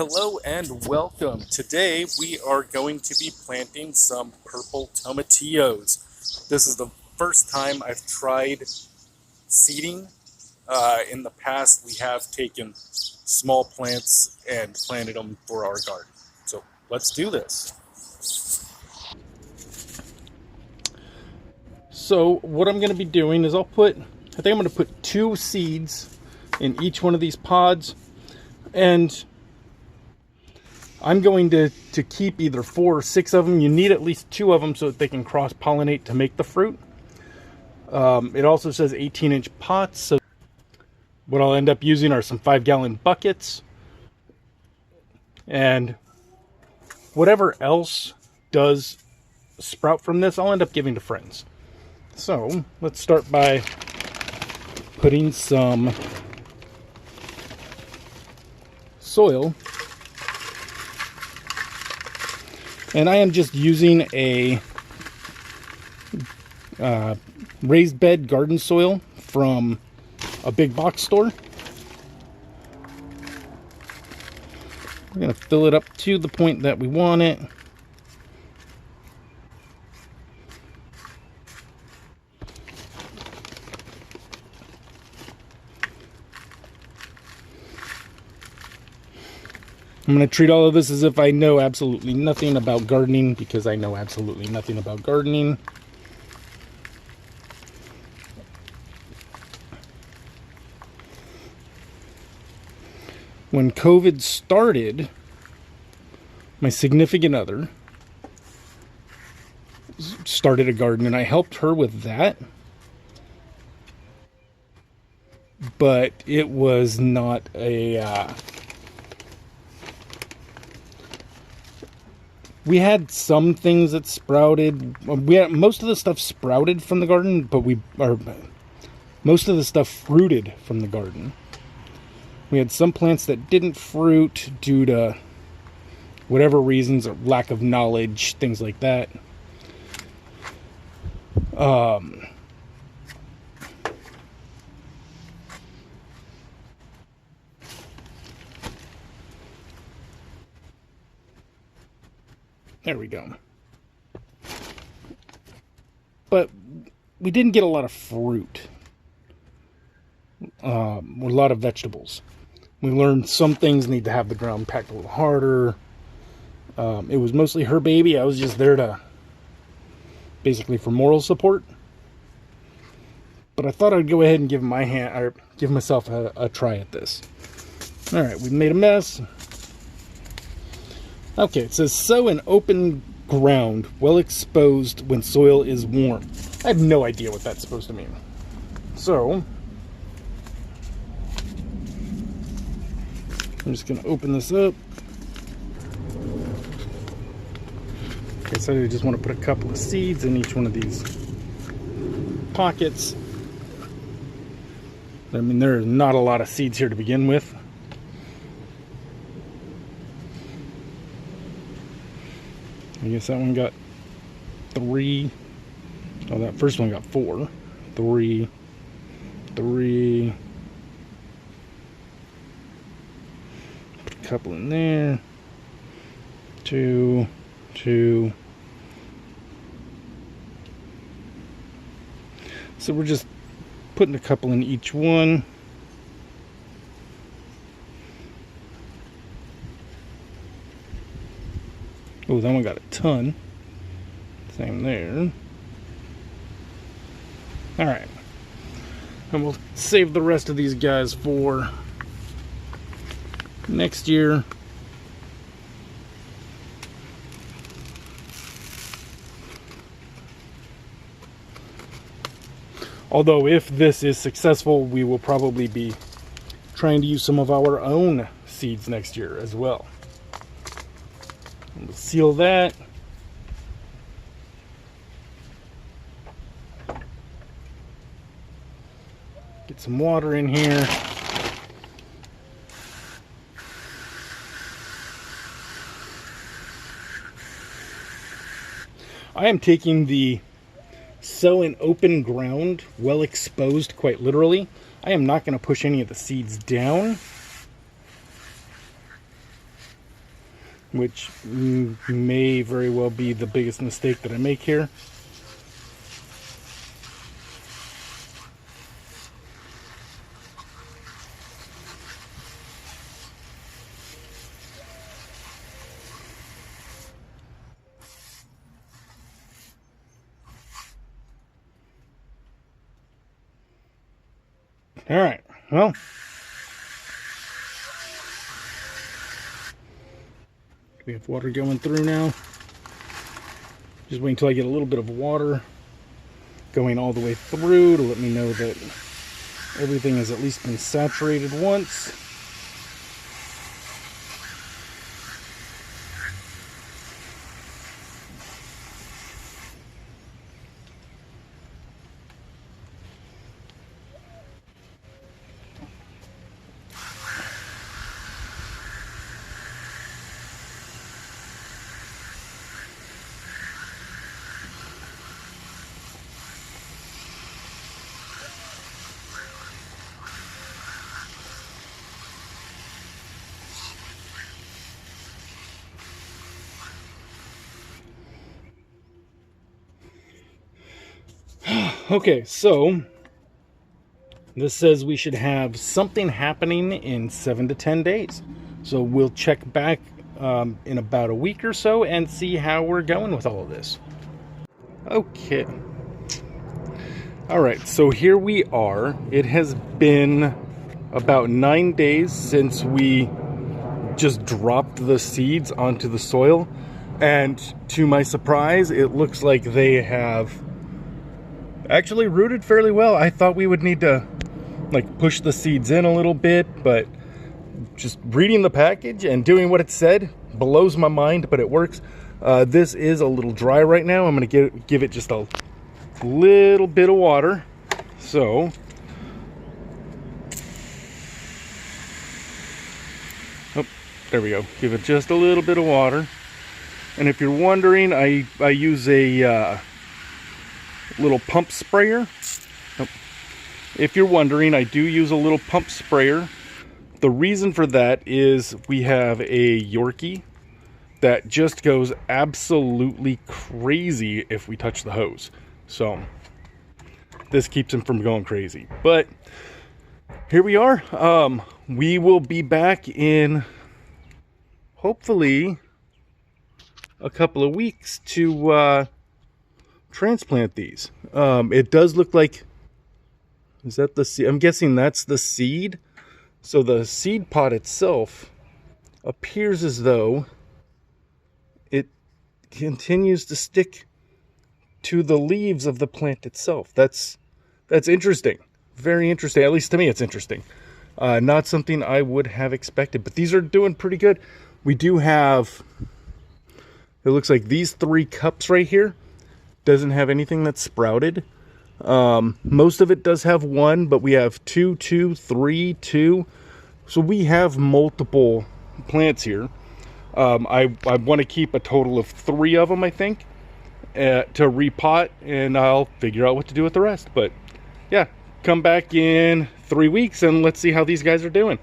Hello and welcome. Today we are going to be planting some purple tomatillos. This is the first time I've tried seeding. In the past we have taken small plants and planted them for our garden. So let's do this. So what I'm going to be doing is I think I'm going to put 2 seeds in each one of these pods, and I'm going to keep either 4 or 6 of them. You need at least 2 of them so that they can cross-pollinate to make the fruit. It also says 18-inch pots, so what I'll end up using are some 5-gallon buckets. And whatever else does sprout from this, I'll end up giving to friends. So let's start by putting some soil. And I am just using a raised bed garden soil from a big box store. We're going to fill it up to the point that we want it. I'm going to treat all of this as if I know absolutely nothing about gardening, because I know absolutely nothing about gardening. When COVID started, my significant other started a garden, and I helped her with that. But it was not a... we had some things that sprouted. Most of the stuff sprouted from the garden, but most of the stuff fruited from the garden. We had some plants that didn't fruit due to whatever reasons, or lack of knowledge, things like that. There we go. But we didn't get a lot of fruit. A lot of vegetables. We learned some things need to have the ground packed a little harder. It was mostly her baby. I was just there to basically for moral support. But I thought I'd go ahead and give myself a try at this. All right, we've made a mess. Okay, it says sow in open ground, well exposed when soil is warm. I have no idea what that's supposed to mean. So I'm just going to open this up. Okay, so I just want to put a couple of seeds in each one of these pockets. I mean, there are not a lot of seeds here to begin with. I guess that one got 3. Oh, that first one got 4. 3. Put a couple in there. 2. So we're just putting a couple in each one. Oh, that one got a ton. Same there. Alright. And we'll save the rest of these guys for next year. Although if this is successful, we will probably be trying to use some of our own seeds next year as well. We'll seal that. Get some water in here. I am taking the sow in open ground, well exposed, quite literally. I am not going to push any of the seeds down. which may very well be the biggest mistake that I make here. All right, well, we have water going through now. Just wait until I get a little bit of water going all the way through to let me know that everything has at least been saturated once. Okay, so this says we should have something happening in 7 to 10 days. So we'll check back in about a week or so and see how we're going with all of this. Okay. All right, so here we are. It has been about 9 days since we just dropped the seeds onto the soil. And to my surprise, it looks like they have actually rooted fairly well. I thought we would need to like push the seeds in a little bit, but just reading the package and doing what it said blows my mind, but it works. This is a little dry right now. I'm gonna give it just a little bit of water. So oh, there we go. Give it just a little bit of water. And if you're wondering, I use a little pump sprayer. If you're wondering, I do use a little pump sprayer. The reason for that is we have a Yorkie that just goes absolutely crazy if we touch the hose. So this keeps him from going crazy. But here we are. We will be back in hopefully a couple of weeks to transplant these. It does look like, is that the seed? I'm guessing that's the seed. So the seed pod itself appears as though it continues to stick to the leaves of the plant itself. That's interesting. Very interesting. At least to me, it's interesting. Not something I would have expected, but these are doing pretty good. We do have, it looks like these 3 cups right here doesn't have anything that's sprouted. Most of it does have 1, but we have 2, 2, 3, 2. So we have multiple plants here. I want to keep a total of 3 of them, I think, to repot, and I'll figure out what to do with the rest. But yeah, come back in 3 weeks and let's see how these guys are doing.